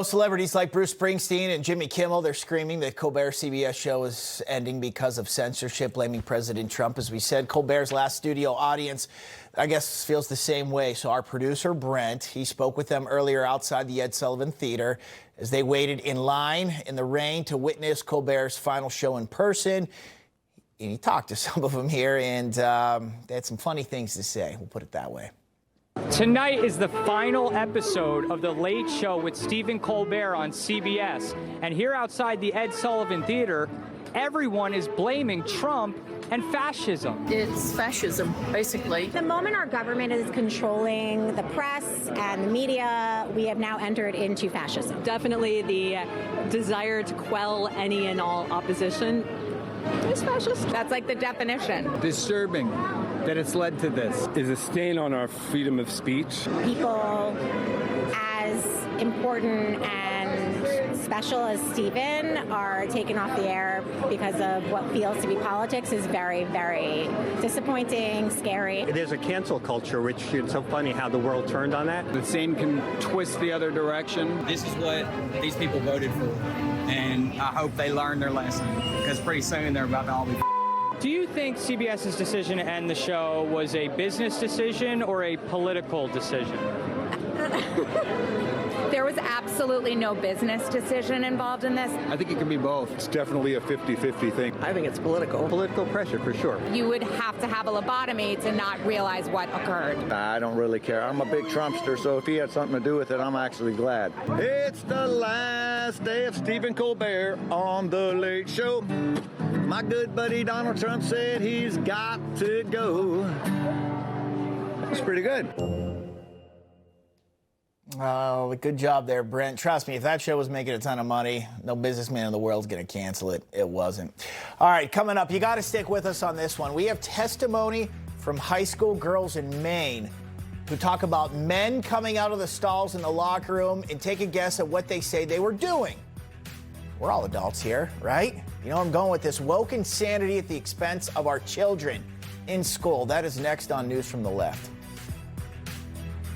Celebrities like Bruce Springsteen and Jimmy Kimmel, they're screaming that Colbert CBS show is ending because of censorship, blaming President Trump. As we said, Colbert's last studio audience, I guess, feels the same way. So our producer, Brent, he spoke with them earlier outside the Ed Sullivan Theater as they waited in line in the rain to witness Colbert's final show in person. And he talked to some of them here, and they had some funny things to say. We'll put it that way. Tonight is the final episode of The Late Show with Stephen Colbert on CBS. And here outside the Ed Sullivan Theater, everyone is blaming Trump and fascism. It's fascism, basically. The moment our government is controlling the press and the media, we have now entered into fascism. Definitely the desire to quell any and all opposition is fascist. That's like the definition. Disturbing that it's led to this. Is a stain on our freedom of speech. People as important and special as Stephen are taken off the air because of what feels to be politics is very, very disappointing, scary. There's a cancel culture, which it's so funny how the world turned on that. The same can twist the other direction. This is what these people voted for, and I hope they learn their lesson, because pretty soon they're about to all be. Do you think CBS's decision to end the show was a business decision or a political decision? There was absolutely no business decision involved in this. I think it can be both. It's definitely a 50-50 thing. I think it's political. Political pressure, for sure. You would have to have a lobotomy to not realize what occurred. I don't really care. I'm a big Trumpster, so if he had something to do with it, I'm actually glad. It's the last day of Stephen Colbert on The Late Show. My good buddy Donald Trump said he's got to go. That's pretty good. Oh, good job there, Brent. Trust me, if that show was making a ton of money, no businessman in the world is going to cancel it. It wasn't. All right, coming up, you got to stick with us on this one. We have testimony from high school girls in Maine who talk about men coming out of the stalls in the locker room, and take a guess at what they say they were doing. We're all adults here, right? You know where I'm going with this. Woke insanity at the expense of our children in school. That is next on News from the Left.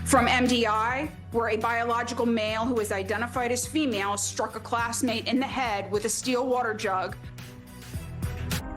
From MDI, where a biological male who was identified as female struck a classmate in the head with a steel water jug.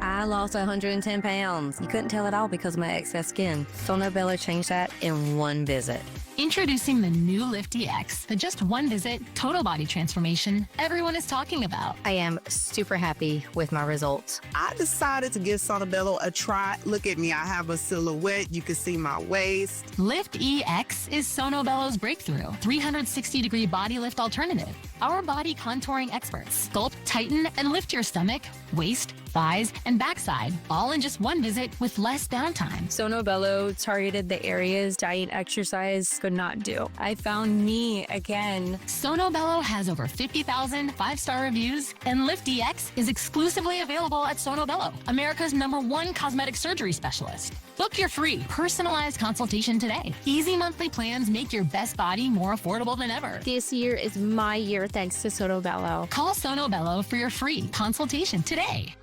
I lost 110 pounds. You couldn't tell at all because of my excess skin. So Nobella changed that in one visit. Introducing the new Lift EX, the just one visit, total body transformation everyone is talking about. I am super happy with my results. I decided to give Sono Bello a try. Look at me, I have a silhouette. You can see my waist. Lift EX is Sono Bello's breakthrough 360-degree body lift alternative. Our body contouring experts sculpt, tighten, and lift your stomach, waist, thighs, and backside, all in just one visit with less downtime. Sono Bello targeted the areas diet exercise could not do. I found me again. Sono Bello has over 50,000 five-star reviews, and Lift EX is exclusively available at Sono Bello, America's #1 cosmetic surgery specialist. Book your free, personalized consultation today. Easy monthly plans make your best body more affordable than ever. This year is my year thanks to Sono Bello. Call Sono Bello for your free consultation today.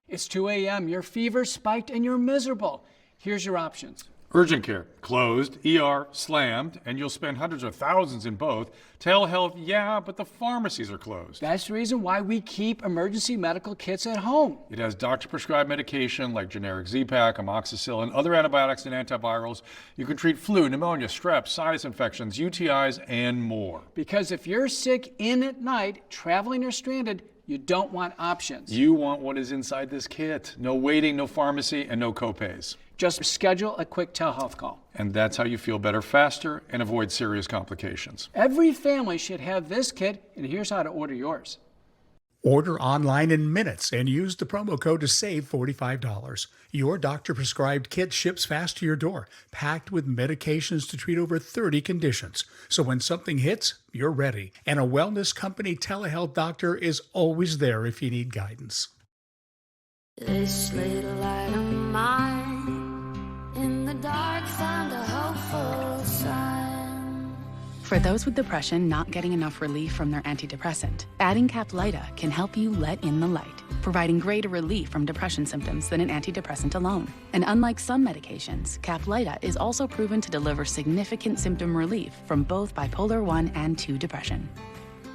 It's 2 a.m., your fever spiked and you're miserable. Here's your options. Urgent care, closed. ER, slammed, and you'll spend hundreds of thousands in both. Telehealth, yeah, but the pharmacies are closed. That's the reason why we keep emergency medical kits at home. It has doctor-prescribed medication like generic Z-Pak, amoxicillin, other antibiotics and antivirals. You can treat flu, pneumonia, strep, sinus infections, UTIs, and more. Because if you're sick in at night, traveling or stranded, you don't want options. You want what is inside this kit. No waiting, no pharmacy, and no copays. Just schedule a quick telehealth call. And that's how you feel better faster and avoid serious complications. Every family should have this kit, and here's how to order yours. Order online in minutes and use the promo code to save $45. Your doctor-prescribed kit ships fast to your door, packed with medications to treat over 30 conditions. So when something hits, you're ready. And a wellness company telehealth doctor is always there if you need guidance. This little light of mine, in the dark found a hopeful sign. For those with depression not getting enough relief from their antidepressant, adding Caplyta can help you let in the light, providing greater relief from depression symptoms than an antidepressant alone. And unlike some medications, Caplyta is also proven to deliver significant symptom relief from both bipolar 1 and 2 depression.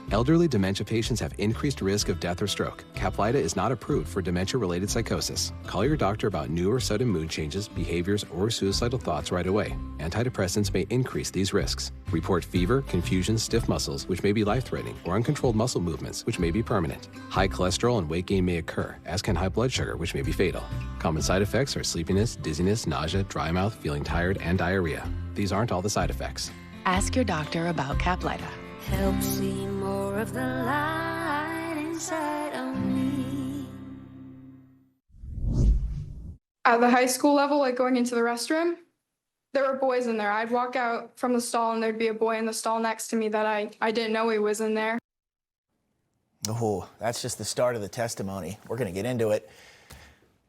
Elderly dementia patients have increased risk of death or stroke. Caplyta is not approved for dementia-related psychosis. Call your doctor about new or sudden mood changes, behaviors, or suicidal thoughts right away. Antidepressants may increase these risks. Report fever, confusion, stiff muscles, which may be life-threatening, or uncontrolled muscle movements, which may be permanent. High cholesterol and weight gain may occur, as can high blood sugar, which may be fatal. Common side effects are sleepiness, dizziness, nausea, dry mouth, feeling tired, and diarrhea. These aren't all the side effects. Ask your doctor about Caplyta. Help see more of the light inside of me. At the high school level, like going into the restroom, there were boys in there. I'd walk out from the stall and there'd be a boy in the stall next to me that I didn't know he was in there. Oh, that's just the start of the testimony. We're going to get into it.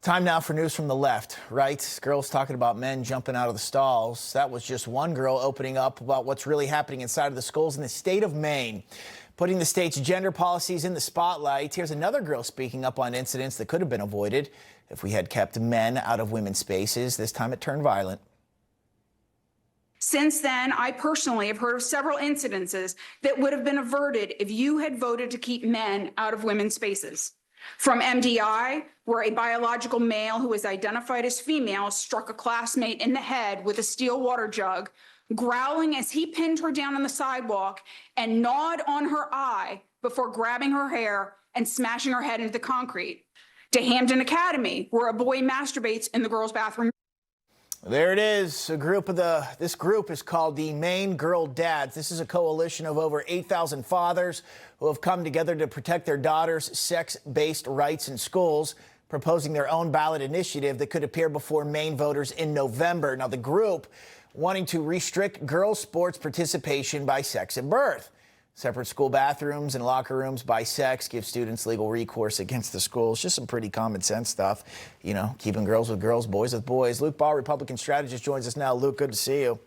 Time now for news from the left, right? Girls talking about men jumping out of the stalls. That was just one girl opening up about what's really happening inside of the schools in the state of Maine, putting the state's gender policies in the spotlight. Here's another girl speaking up on incidents that could have been avoided if we had kept men out of women's spaces. This time it turned violent. Since then, I personally have heard of several incidences that would have been averted if you had voted to keep men out of women's spaces. From MDI, where a biological male who was identified as female struck a classmate in the head with a steel water jug, growling as he pinned her down on the sidewalk and gnawed on her eye before grabbing her hair and smashing her head into the concrete. To Hampton Academy, where a boy masturbates in the girls' bathroom. There it is. This group is called the Maine Girl Dads. This is a coalition of over 8,000 fathers who have come together to protect their daughters' sex-based rights in schools, proposing their own ballot initiative that could appear before Maine voters in November. Now, the group wanting to restrict girls' sports participation by sex at birth. Separate school bathrooms and locker rooms by sex give students legal recourse against the schools. Just some pretty common sense stuff. You know, keeping girls with girls, boys with boys. Luke Ball, Republican strategist, joins us now. Luke, good to see you.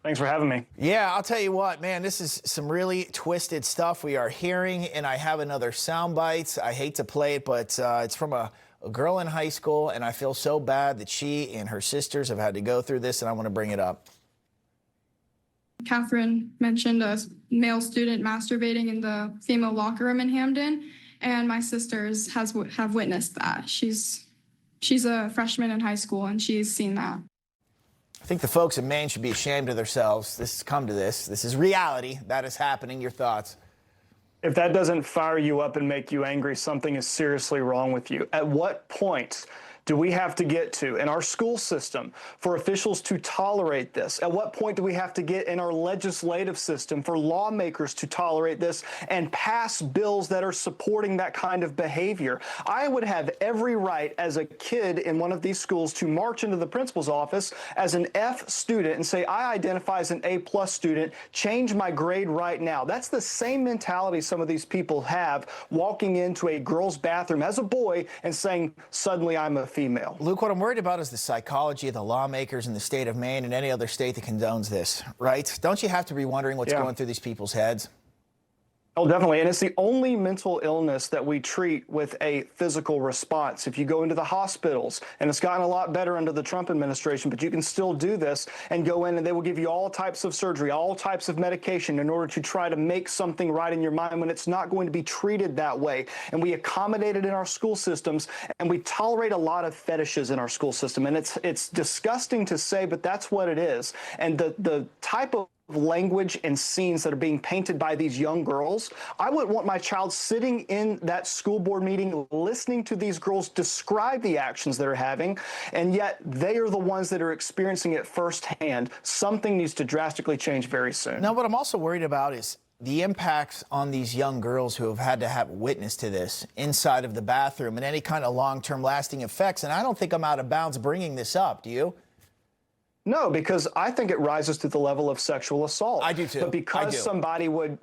Thanks for having me. Yeah, I'll tell you what, man, this is some really twisted stuff we are hearing, and I have another soundbite. I hate to play it, but it's from a girl in high school, and I feel so bad that she and her sisters have had to go through this, and I want to bring it up. Catherine mentioned a male student masturbating in the female locker room in Hamden, and my sisters have witnessed that. She's a freshman in high school, and she's seen that. I think the folks in Maine should be ashamed of themselves. This has come to this. This is reality. That is happening. Your thoughts? If that doesn't fire you up and make you angry, something is seriously wrong with you. At what point do we have to get to in our school system for officials to tolerate this? At what point do we have to get in our legislative system for lawmakers to tolerate this and pass bills that are supporting that kind of behavior? I would have every right as a kid in one of these schools to march into the principal's office as an F student and say, I identify as an A+ student, change my grade right now. That's the same mentality some of these people have walking into a girl's bathroom as a boy and saying, suddenly I'm a female. Luke, what I'm worried about is the psychology of the lawmakers in the state of Maine and any other state that condones this, right? Don't you have to be wondering what's going through these people's heads? Oh, definitely. And it's the only mental illness that we treat with a physical response. If you go into the hospitals, and it's gotten a lot better under the Trump administration, but you can still do this and go in and they will give you all types of surgery, all types of medication in order to try to make something right in your mind when it's not going to be treated that way. And we accommodate it in our school systems, and we tolerate a lot of fetishes in our school system. And it's disgusting to say, but that's what it is. And the type of language and scenes that are being painted by these young girls. I wouldn't want my child sitting in that school board meeting listening to these girls describe the actions they're having, and yet they are the ones that are experiencing it firsthand. Something needs to drastically change very soon. Now, what I'm also worried about is the impacts on these young girls who have had to have witness to this inside of the bathroom and any kind of long-term lasting effects. And I don't think I'm out of bounds bringing this up. Do you? No, because I think it rises to the level of sexual assault. I do too. But because somebody would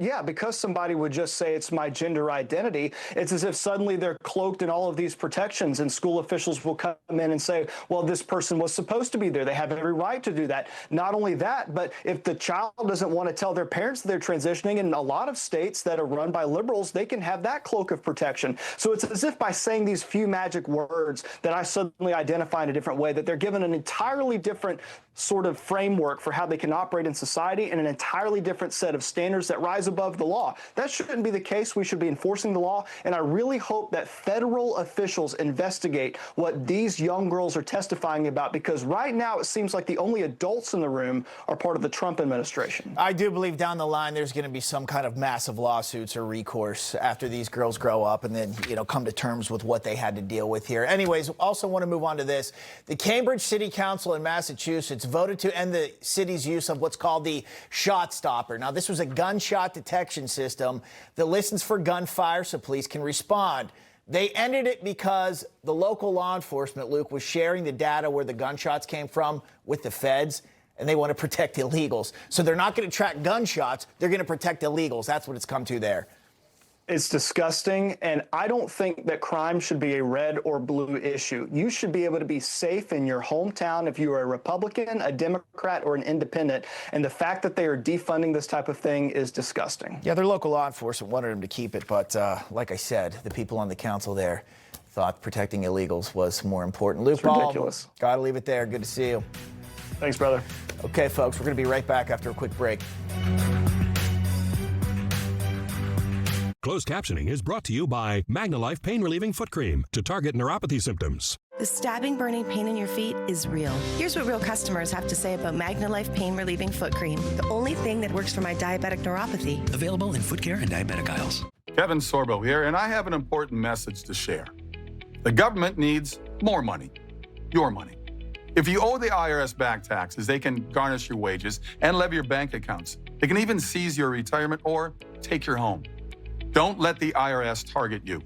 just say it's my gender identity, it's as if suddenly they're cloaked in all of these protections, and school officials will come in and say, well, this person was supposed to be there. They have every right to do that. Not only that, but if the child doesn't want to tell their parents that they're transitioning, in a lot of states that are run by liberals, they can have that cloak of protection. So it's as if by saying these few magic words that I suddenly identify in a different way, that they're given an entirely different sort of framework for how they can operate in society and an entirely different set of standards that rise above the law. That shouldn't be the case. We should be enforcing the law. And I really hope that federal officials investigate what these young girls are testifying about, because right now it seems like the only adults in the room are part of the Trump administration. I do believe down the line there's going to be some kind of massive lawsuits or recourse after these girls grow up and then, come to terms with what they had to deal with here. Anyways, also want to move on to this. The Cambridge City Council in Massachusetts voted to end the city's use of what's called the ShotSpotter. Now, this was a gunshot detection system that listens for gunfire so police can respond. They ended it because the local law enforcement, Luke, was sharing the data where the gunshots came from with the feds, and they want to protect illegals. So they're not going to track gunshots. They're going to protect illegals. That's what it's come to there. It's disgusting, and I don't think that crime should be a red or blue issue. You should be able to be safe in your hometown if you are a Republican, a Democrat, or an independent, and the fact that they are defunding this type of thing is disgusting. Yeah, their local law enforcement wanted them to keep it, but like I said, the people on the council there thought protecting illegals was more important. Luke Ball, ridiculous. Gotta leave it there. Good to see you. Thanks, brother. Okay, folks, we're going to be right back after a quick break. Closed captioning is brought to you by MagnaLife Pain Relieving Foot Cream to target neuropathy symptoms. The stabbing, burning pain in your feet is real. Here's what real customers have to say about MagnaLife Pain Relieving Foot Cream, the only thing that works for my diabetic neuropathy. Available in foot care and diabetic aisles. Kevin Sorbo here, and I have an important message to share. The government needs more money, your money. If you owe the IRS back taxes, they can garnish your wages and levy your bank accounts. They can even seize your retirement or take your home. Don't let the IRS target you.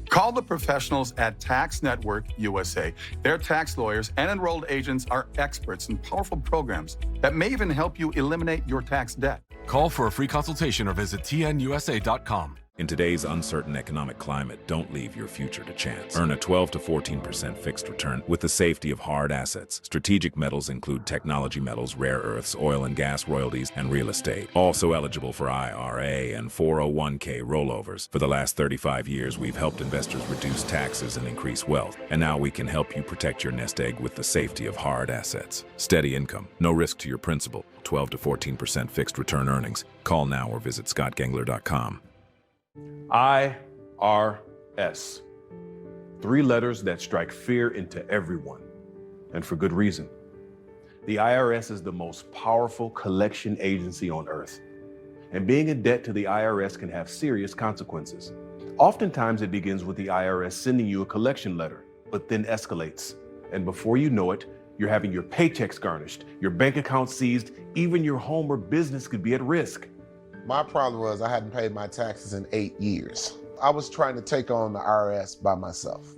Call the professionals at Tax Network USA. Their tax lawyers and enrolled agents are experts in powerful programs that may even help you eliminate your tax debt. Call for a free consultation or visit tnusa.com. In today's uncertain economic climate, don't leave your future to chance. Earn a 12 to 14% fixed return with the safety of hard assets. Strategic metals include technology metals, rare earths, oil and gas royalties, and real estate. Also eligible for IRA and 401k rollovers. For the last 35 years, we've helped investors reduce taxes and increase wealth. And now we can help you protect your nest egg with the safety of hard assets. Steady income, no risk to your principal, 12 to 14% fixed return earnings. Call now or visit scottgengler.com. IRS. 3 letters that strike fear into everyone, and for good reason. The IRS is the most powerful collection agency on earth. And being in debt to the IRS can have serious consequences. Oftentimes it begins with the IRS sending you a collection letter, but then escalates. And before you know it, you're having your paychecks garnished, your bank account seized, even your home or business could be at risk. My problem was I hadn't paid my taxes in 8 years. I was trying to take on the IRS by myself.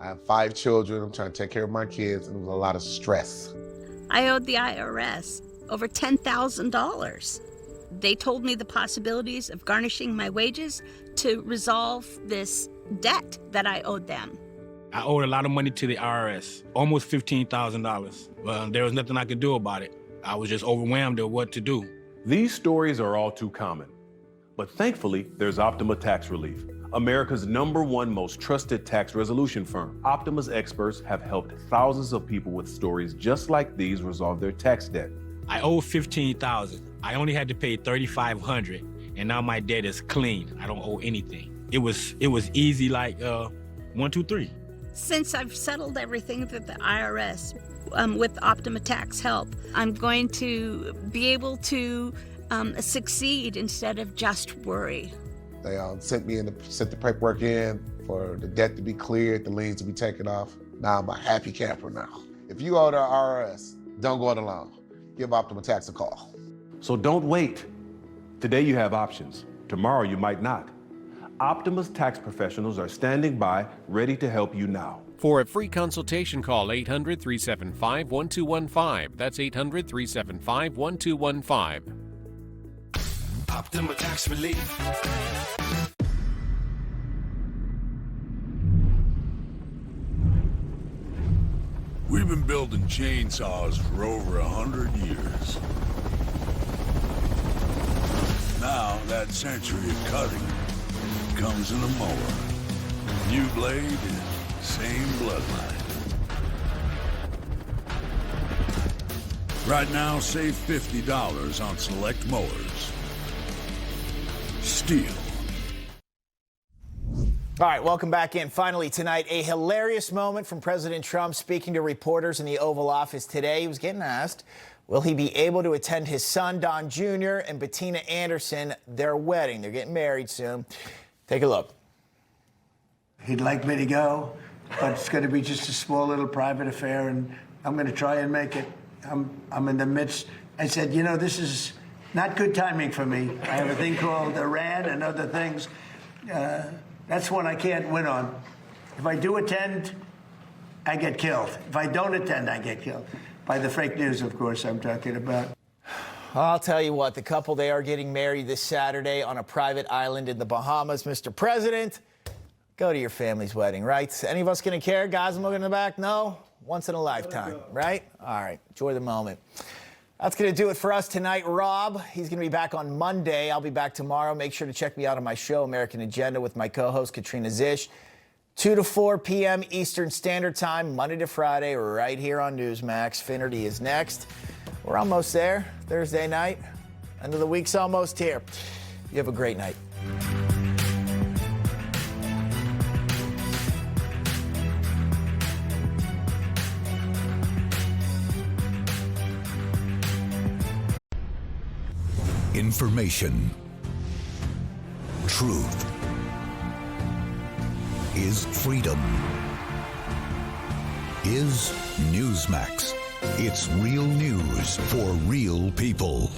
I have 5 children, I'm trying to take care of my kids, and it was a lot of stress. I owed the IRS over $10,000. They told me the possibilities of garnishing my wages to resolve this debt that I owed them. I owed a lot of money to the IRS, almost $15,000. Well, there was nothing I could do about it. I was just overwhelmed at what to do. These stories are all too common. But thankfully, there's Optima Tax Relief, America's #1 most trusted tax resolution firm. Optima's experts have helped thousands of people with stories just like these resolve their tax debt. I owe $15,000. I only had to pay $3,500, and now my debt is clean. I don't owe anything. It was easy, like 1, 2, 3. Since I've settled everything with the IRS, with Optima Tax help, I'm going to be able to succeed instead of just worry. They sent the paperwork in for the debt to be cleared, the liens to be taken off. Now I'm a happy camper now. If you owe the IRS, don't go it alone. Give Optima Tax a call. So don't wait. Today you have options. Tomorrow you might not. Optima's tax professionals are standing by, ready to help you now. For a free consultation, call 800-375-1215. That's 800-375-1215. Optima Tax Relief. We've been building chainsaws for over 100 years. Now that century of cutting comes in a mower. New blade, same bloodline. Right now, save $50 on select mowers. Steel. All right, welcome back in. Finally tonight, a hilarious moment from President Trump speaking to reporters in the Oval Office today. He was getting asked, will he be able to attend his son, Don Jr., and Bettina Anderson, their wedding? They're getting married soon. Take a look. He'd like me to go, but it's going to be just a small little private affair, and I'm going to try and make it. I'm in the midst. I said, you know, this is not good timing for me. I have a thing called Iran and other things. That's one I can't win on. If I do attend, I get killed. If I don't attend, I get killed. By the fake news, of course, I'm talking about. I'll tell you what, the couple, they are getting married this Saturday on a private island in the Bahamas. Mr. President, go to your family's wedding, right? Any of us going to care? Guys looking in the back? No? Once in a lifetime, right? All right, enjoy the moment. That's going to do it for us tonight. Rob, he's going to be back on Monday. I'll be back tomorrow. Make sure to check me out on my show, American Agenda, with my co-host, Katrina Zish. 2 to 4 p.m. Eastern Standard Time, Monday to Friday, right here on Newsmax. Finnerty is next. We're almost there. Thursday night. End of the week's almost here. You have a great night. Information. Truth is freedom. Is Newsmax. It's real news for real people.